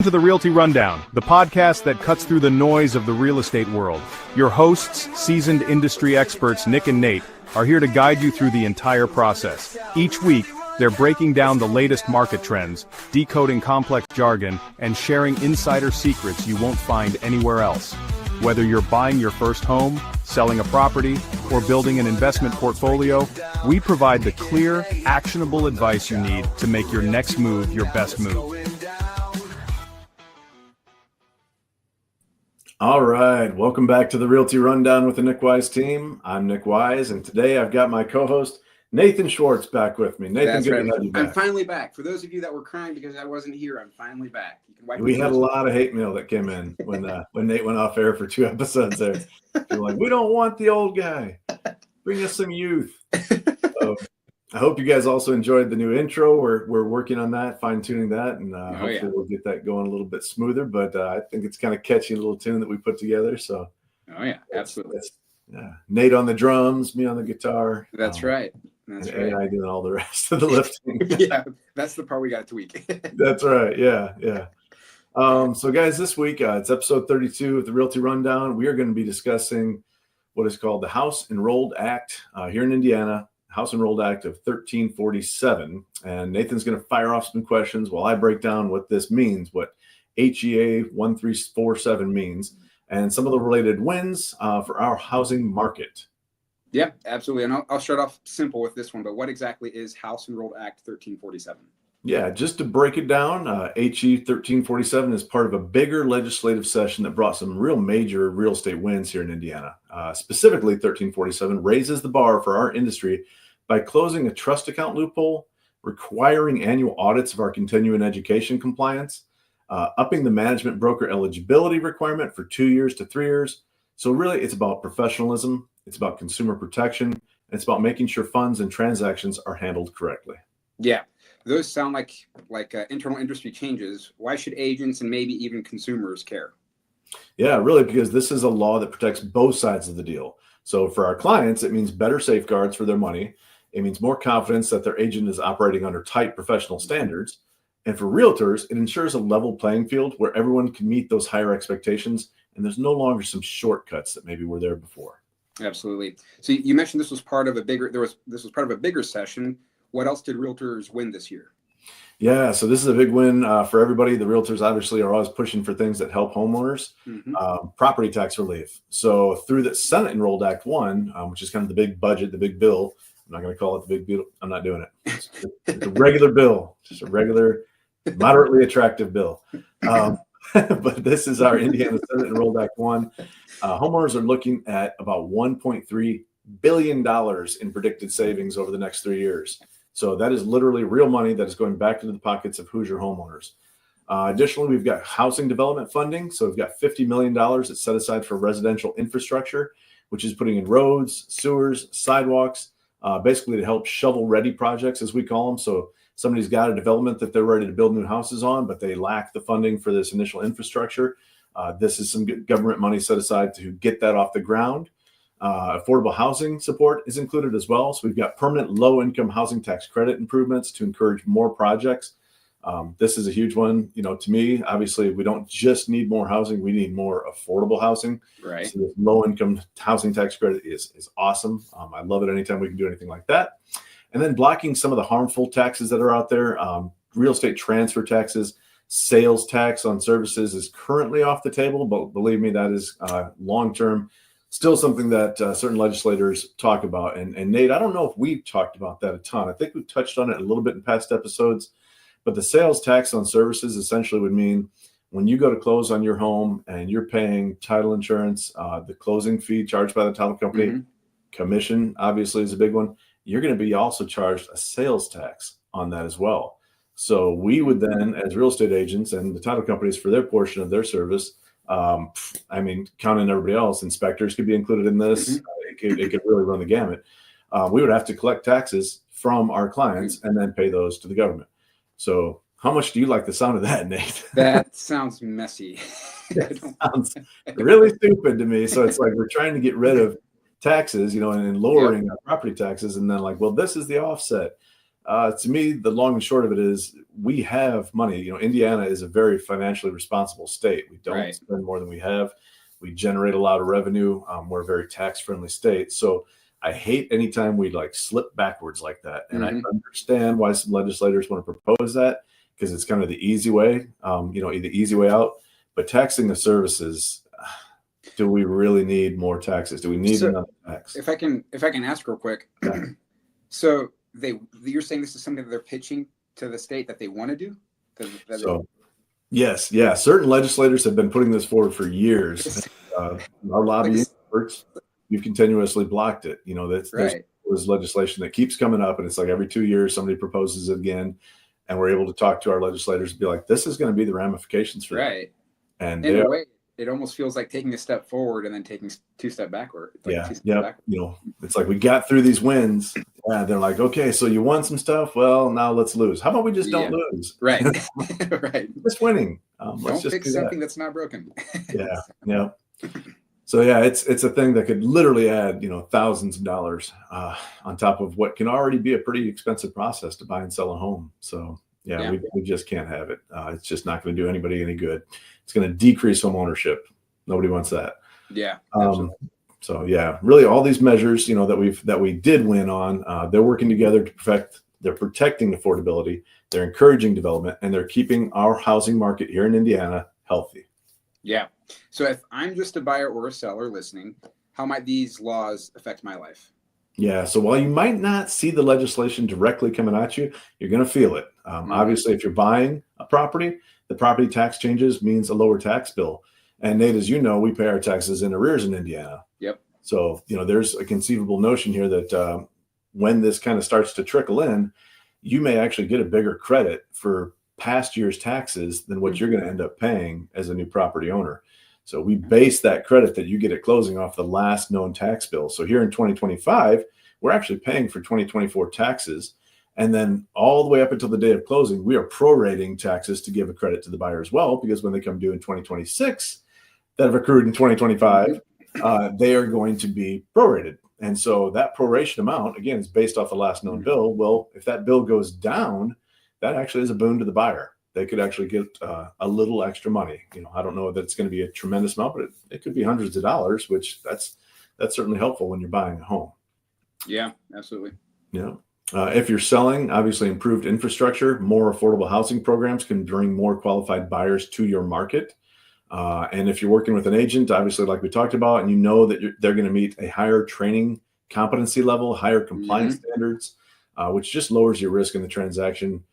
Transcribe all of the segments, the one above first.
To the Realty Rundown, the podcast that cuts through the noise of the real estate world. Your hosts, seasoned industry experts Nick and Nate, are here to guide you through the entire process. Each week, they're breaking down the latest market trends, decoding complex jargon, and sharing insider secrets you won't find anywhere else. Whether you're buying your first home, selling a property, or building an investment portfolio, we provide the clear, actionable advice you need to make your next move your best move. All right, welcome back to the Realty Rundown with the Nick Wyse team. I'm Nick Wyse, and today I've got my co-host Nathan Schwartz back with me. Nathan, That's good right. to have you back. I'm finally back. For those of you that were crying because I wasn't here, I'm finally back. You can wipe We had a lot of hate mail that came in when Nate went off air for 2 episodes there. You're like, we don't want the old guy. Bring us some youth. So, I hope you guys also enjoyed the new intro. We're working on that, fine-tuning that, and hopefully we'll get that going a little bit smoother. But I think it's kind of catchy little tune that we put together. So, absolutely. Nate on the drums, me on the guitar. That's right. That's and right. AI doing all the rest of the lifting. Yeah, that's the part we got to tweak. That's right. Yeah. So, guys, this week it's episode 32 of the Realty Rundown. We are going to be discussing what is called the House Enrolled Act here in Indiana. House Enrolled Act of 1347. And Nathan's going to fire off some questions while I break down what this means, what HEA 1347 means, and some of the related wins for our housing market. Yeah, absolutely. And I'll start off simple with this one, but what exactly is House Enrolled Act 1347? Yeah, just to break it down, HE 1347 is part of a bigger legislative session that brought some real major real estate wins here in Indiana. Specifically, 1347 raises the bar for our industry by closing a trust account loophole, requiring annual audits of our continuing education compliance, upping the management broker eligibility requirement for 2 years to 3 years. So really, it's about professionalism, it's about consumer protection, and it's about making sure funds and transactions are handled correctly. Yeah. Those sound like internal industry changes. Why should agents and maybe even consumers care? Yeah, really, because this is a law that protects both sides of the deal. So for our clients, it means better safeguards for their money. It means more confidence that their agent is operating under tight professional standards. And for realtors, it ensures a level playing field where everyone can meet those higher expectations, and there's no longer some shortcuts that maybe were there before. Absolutely. So you mentioned this was part of a bigger session. What else did realtors win this year? Yeah, so this is a big win for everybody. The realtors obviously are always pushing for things that help homeowners. Property tax relief. So through the Senate Enrolled Act 1, which is kind of the big budget, the big bill. I'm not going to call it the big bill. I'm not doing it. It's a regular bill, just a regular, moderately attractive bill. But this is our Indiana Senate Enrolled Act 1. Homeowners are looking at about $1.3 billion in predicted savings over the next 3 years. So that is literally real money that is going back into the pockets of Hoosier homeowners. Additionally, we've got housing development funding. So we've got $50 million that's set aside for residential infrastructure, which is putting in roads, sewers, sidewalks, basically to help shovel-ready projects, as we call them. So somebody's got a development that they're ready to build new houses on, but they lack the funding for this initial infrastructure. This is some government money set aside to get that off the ground. Affordable housing support is included as well. So we've got permanent low-income housing tax credit improvements to encourage more projects. This is a huge one. You know, to me, obviously, we don't just need more housing. We need more affordable housing. Right. So this low-income housing tax credit is awesome. I love it anytime we can do anything like that. And then blocking some of the harmful taxes that are out there. Real estate transfer taxes, sales tax on services is currently off the table, but believe me, that is long-term. Still something that certain legislators talk about. And Nate, I don't know if we've talked about that a ton. I think we've touched on it a little bit in past episodes, but the sales tax on services essentially would mean when you go to close on your home and you're paying title insurance, the closing fee charged by the title company, commission obviously is a big one. You're going to be also charged a sales tax on that as well. So we would then, as real estate agents and the title companies for their portion of their service, counting everybody else, inspectors could be included in this. It could really run the gamut. We would have to collect taxes from our clients and then pay those to the government. So how much do you like the sound of that, Nate? That sounds messy. It sounds really stupid to me. So it's like we're trying to get rid of taxes, and lowering our property taxes. And then well, this is the offset. To me, the long and short of it is we have money. Indiana is a very financially responsible state. We don't spend more than we have. We generate a lot of revenue. We're a very tax-friendly state. So I hate anytime we slip backwards like that. And I understand why some legislators want to propose that, because it's kind of the easy way, the easy way out. But taxing the services, do we really need more taxes? Do we need another tax? If I can ask real quick, so you're saying this is something that they're pitching to the state that they want to do? Yes, yeah. Certain legislators have been putting this forward for years. Our lobbying experts, we've continuously blocked it. There's legislation that keeps coming up, and it's like every 2 years somebody proposes it again, and we're able to talk to our legislators and be like, this is going to be the ramifications for that. And in a way, it almost feels like taking a step forward and then taking two steps backward. It's like we got through these wins. Yeah, they're like, okay, so you won some stuff. Well, now let's lose. How about we just don't lose? Right. Just winning. Let's just fix something that's not broken. Yeah. So it's a thing that could literally add thousands of dollars on top of what can already be a pretty expensive process to buy and sell a home. So we just can't have it. It's just not going to do anybody any good. It's going to decrease home ownership. Nobody wants that. Yeah. So really all these measures, that we did win on, they're working together to perfect. They're protecting affordability. They're encouraging development, and they're keeping our housing market here in Indiana healthy. Yeah. So if I'm just a buyer or a seller listening, how might these laws affect my life? Yeah. So while you might not see the legislation directly coming at you, you're going to feel it. Obviously, if you're buying a property, the property tax changes means a lower tax bill. And Nate, as you know, we pay our taxes in arrears in Indiana. Yep. So, there's a conceivable notion here that when this kind of starts to trickle in, you may actually get a bigger credit for past year's taxes than what you're going to end up paying as a new property owner. So we base that credit that you get at closing off the last known tax bill. So here in 2025, we're actually paying for 2024 taxes. And then all the way up until the day of closing, we are prorating taxes to give a credit to the buyer as well, because when they come due in 2026 that have accrued in 2025, they are going to be prorated. And so that proration amount, again, is based off the last known bill. Well, if that bill goes down, that actually is a boon to the buyer. They could actually get a little extra money. I don't know that it's going to be a tremendous amount, but it could be hundreds of dollars, which that's certainly helpful when you're buying a home. Yeah, absolutely. If you're selling, obviously improved infrastructure, more affordable housing programs can bring more qualified buyers to your market. And if you're working with an agent, obviously, like we talked about, and that they're going to meet a higher training competency level, higher compliance standards, which just lowers your risk in the transaction.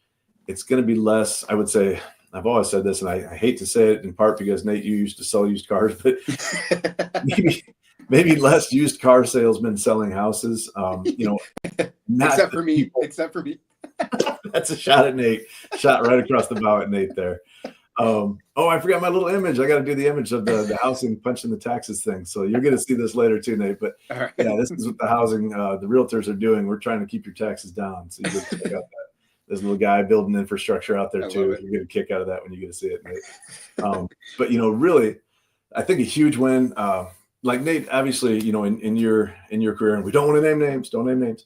It's going to be less, I would say, I've always said this, and I hate to say it in part because, Nate, you used to sell used cars, but maybe less used car salesmen selling houses. Except for me. That's a shot at Nate. Shot right across the bow at Nate there. I forgot my little image. I got to do the image of the housing punching the taxes thing. So you're going to see this later too, Nate. But this is what the housing, the realtors are doing. We're trying to keep your taxes down. So you get to check out that. There's a little guy building infrastructure out there too. You're going to kick out of that when you get to see it, Nate. But really, I think a huge win. Like Nate, obviously, in your career, and we don't want to name names. Don't name names.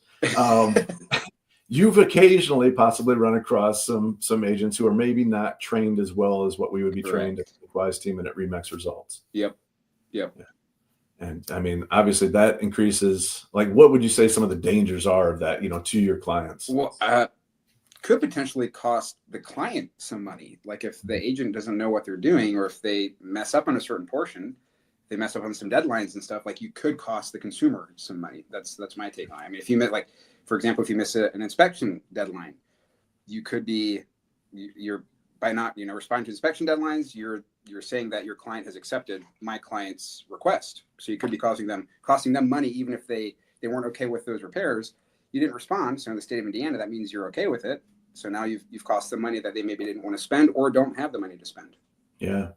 You've occasionally possibly run across some agents who are maybe not trained as well as what we would be trained at the Wyse team and at RE/MAX Results. Yep. Yeah. And I mean, obviously that increases, what would you say some of the dangers are of that, to your clients? Well, could potentially cost the client some money. Like if the agent doesn't know what they're doing, or if they mess up on a certain portion, they mess up on some deadlines and stuff, you could cost the consumer some money. That's my take on it. I mean, if you for example, if you miss an inspection deadline, you could be, you're by not, responding to inspection deadlines, you're saying that your client has accepted my client's request. So you could be costing them money, even if they weren't okay with those repairs. You didn't respond. So in the state of Indiana, that means you're okay with it. So now you've cost them money that they maybe didn't want to spend or don't have the money to spend. Yeah.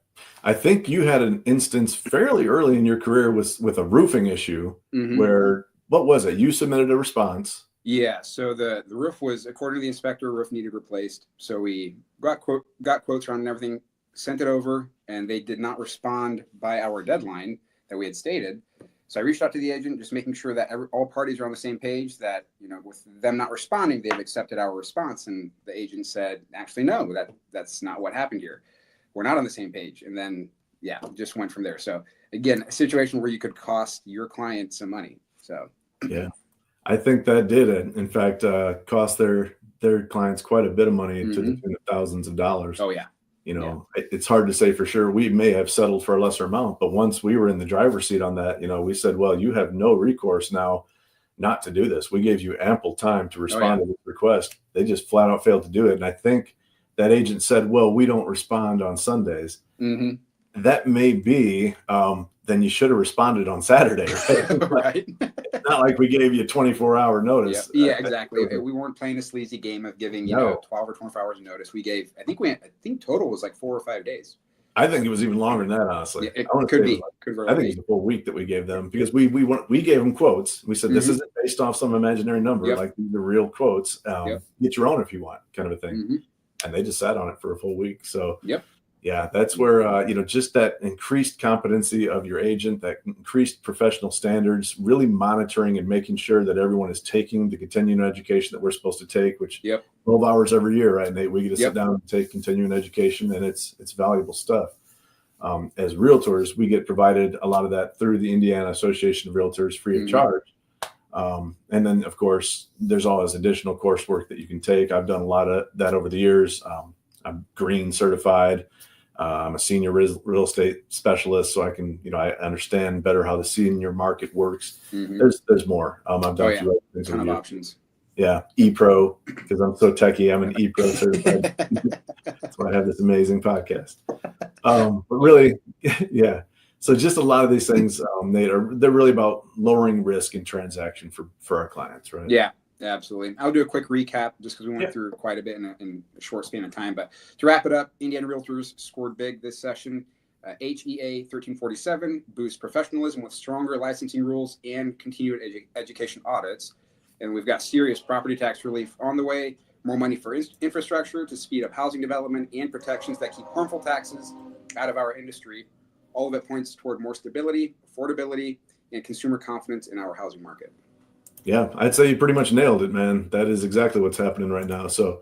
I think you had an instance fairly early in your career with a roofing issue where, what was it? You submitted a response. Yeah. So the roof was, according to the inspector, roof needed replaced. So we got quotes around and everything, sent it over, and they did not respond by our deadline that we had stated. So I reached out to the agent, just making sure that all parties are on the same page, that, with them not responding, they've accepted our response. And the agent said, actually, no, that's not what happened here. We're not on the same page. And then, just went from there. So again, a situation where you could cost your client some money. So, yeah, I think that did, in fact, cost their clients quite a bit of money, to the tune of thousands of dollars. Oh, yeah. It's hard to say for sure. We may have settled for a lesser amount, but once we were in the driver's seat on that, we said, well, you have no recourse now not to do this. We gave you ample time to respond to this request. They just flat out failed to do it. And I think that agent said, well, we don't respond on Sundays. That may be, then you should have responded on Saturday, right? Right. It's not like we gave you 24-hour notice. Yeah, exactly. We weren't playing a sleazy game of giving 12 or 24 hours of notice. We gave, I think total was like 4 or 5 days. I think it was even longer than that, honestly. Yeah, it could be. I think it was a full week that we gave them, because we gave them quotes. We said, this isn't based off some imaginary number, like these are real quotes. Get your own if you want, kind of a thing. And they just sat on it for a full week. So yeah, that's where, just that increased competency of your agent, that increased professional standards, really monitoring and making sure that everyone is taking the continuing education that we're supposed to take, which 12 hours every year, right, Nate? We get to sit down and take continuing education, and it's valuable stuff. As realtors, we get provided a lot of that through the Indiana Association of Realtors free of charge. And then, of course, there's always additional coursework that you can take. I've done a lot of that over the years. I'm green certified. I'm a senior real estate specialist, so I can, I understand better how the senior market works. There's more. I've done a few other things. Ton of options. Yeah, ePro, because I'm so techie. I'm an ePro certified. That's why I have this amazing podcast. But really, So just a lot of these things, Nate, they're really about lowering risk in transaction for our clients, right? Yeah. Absolutely. I'll do a quick recap just because we went through quite a bit in a short span of time. But to wrap it up, Indiana Realtors scored big this session. HEA 1347 boosts professionalism with stronger licensing rules and continued education audits. And we've got serious property tax relief on the way, more money for infrastructure to speed up housing development, and protections that keep harmful taxes out of our industry. All of it points toward more stability, affordability, and consumer confidence in our housing market. Yeah, I'd say you pretty much nailed it, man. That is exactly what's happening right now. So,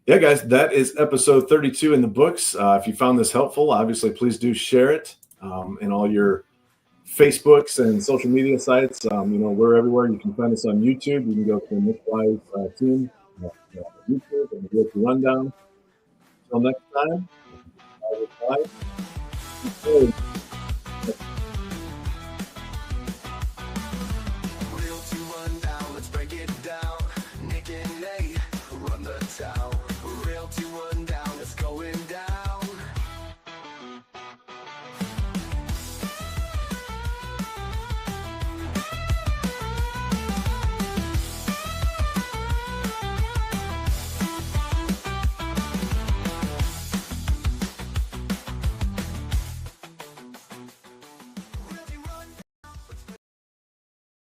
yeah, guys, that is episode 32 in the books. If you found this helpful, obviously, please do share it in all your Facebooks and social media sites. We're everywhere. You can find us on YouTube. You can go to the Wyse team, YouTube, and the Realty Rundown. Until next time, bye.